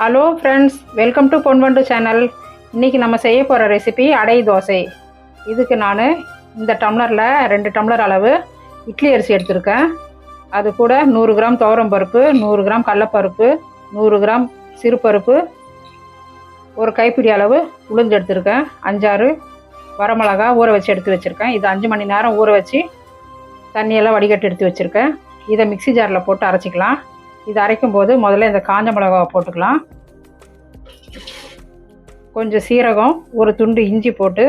Hello friends, welcome to Ponvandu channel. இன்றைக்கி நம்ம செய்ய போகிற ரெசிபி அடை தோசை. இதுக்கு நான் இந்த டம்ளரில் 2 டம்ளர் அளவு இட்லி அரிசி எடுத்திருக்கேன். அது கூட 100 கிராம் துவரம் பருப்பு, 100 கிராம் கடலைப்பருப்பு, 100 கிராம் சிறுபருப்பு, ஒரு கைப்பிடி அளவு உளுந்து எடுத்திருக்கேன். 5-6 வரமிளகா ஊற வச்சு எடுத்து வச்சுருக்கேன். இது 5 மணி நேரம் ஊற வச்சு தண்ணியெல்லாம் வடிகட்டி எடுத்து வச்சுருக்கேன். இதை மிக்சி ஜாரில் போட்டு அரைச்சிக்கலாம். இது அரைக்கும் போது முதல்ல இந்த காஞ்ச மிளகாவை போட்டுக்கலாம். கொஞ்சம் சீரகம், ஒரு துண்டு இஞ்சி போட்டு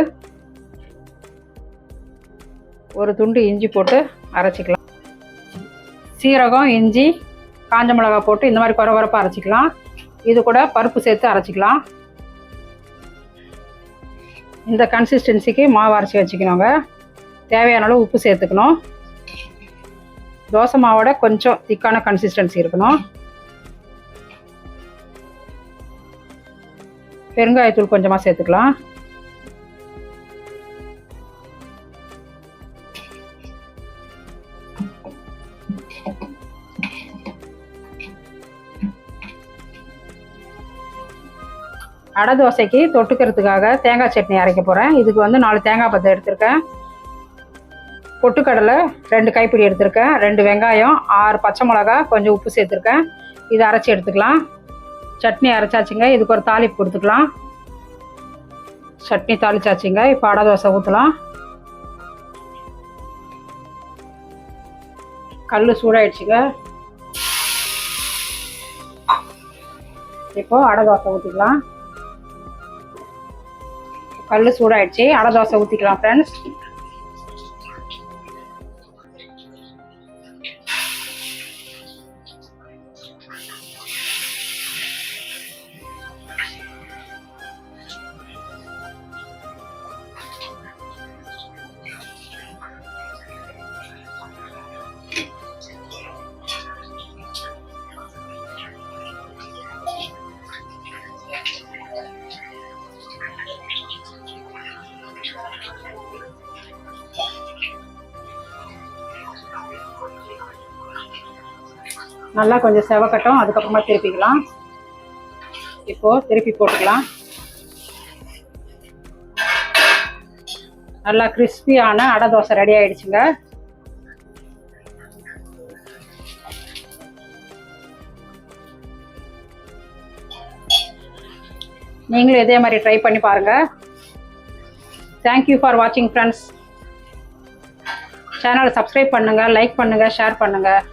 அரைச்சிக்கலாம். சீரகம், இஞ்சி, காஞ்ச மிளகா போட்டு இந்த மாதிரி குறை அரைச்சிக்கலாம். இது கூட பருப்பு சேர்த்து அரைச்சிக்கலாம். இந்த கன்சிஸ்டன்சிக்கு மாவு அரைச்சி வச்சுக்கணுங்க. தேவையான அளவு உப்பு சேர்த்துக்கணும். தோசை மாவோட கொஞ்சம் திக்கான கன்சிஸ்டன்சி இருக்கணும். பெருங்காயத்தூள் கொஞ்சமாக சேர்த்துக்கலாம். அடை தோசைக்கு தொட்டுக்கிறதுக்காக தேங்காய் சட்னி அரைக்க போகிறேன். இதுக்கு 4 தேங்காய் பத்தை எடுத்திருக்கேன். பொட்டுக்கடலை 2 கைப்பிடி எடுத்திருக்கேன். 2 வெங்காயம், 6 பச்சை மிளகா, கொஞ்சம் உப்பு சேர்த்துருக்கேன். இதை அரைச்சி எடுத்துக்கலாம். சட்னி அரைச்சாச்சுங்க. இதுக்கு ஒரு தாளிப்பு கொடுத்துக்கலாம். சட்னி தாளிச்சாச்சுங்க. இப்போ அடை தோசை ஊற்றலாம். கல் சூடாயிடுச்சுங்க. இப்போ அடை தோசை ஊற்றிக்கலாம். கல் சூடாயிடுச்சு. அடை தோசை ஊற்றிக்கலாம் ஃப்ரெண்ட்ஸ். நல்லா கொஞ்சம் செவக்கட்டும். அதுக்கப்புறமா திருப்பிக்கலாம். இப்போது திருப்பி போட்டுக்கலாம். நல்லா கிறிஸ்பியான அடை தோசை ரெடி ஆயிடுச்சுங்க. நீங்களும் இதே மாதிரி ட்ரை பண்ணி பாருங்கள். தேங்க்யூ ஃபார் வாட்சிங் ஃப்ரெண்ட்ஸ். சேனலை சப்ஸ்கிரைப் பண்ணுங்கள், லைக் பண்ணுங்கள், ஷேர் பண்ணுங்கள்.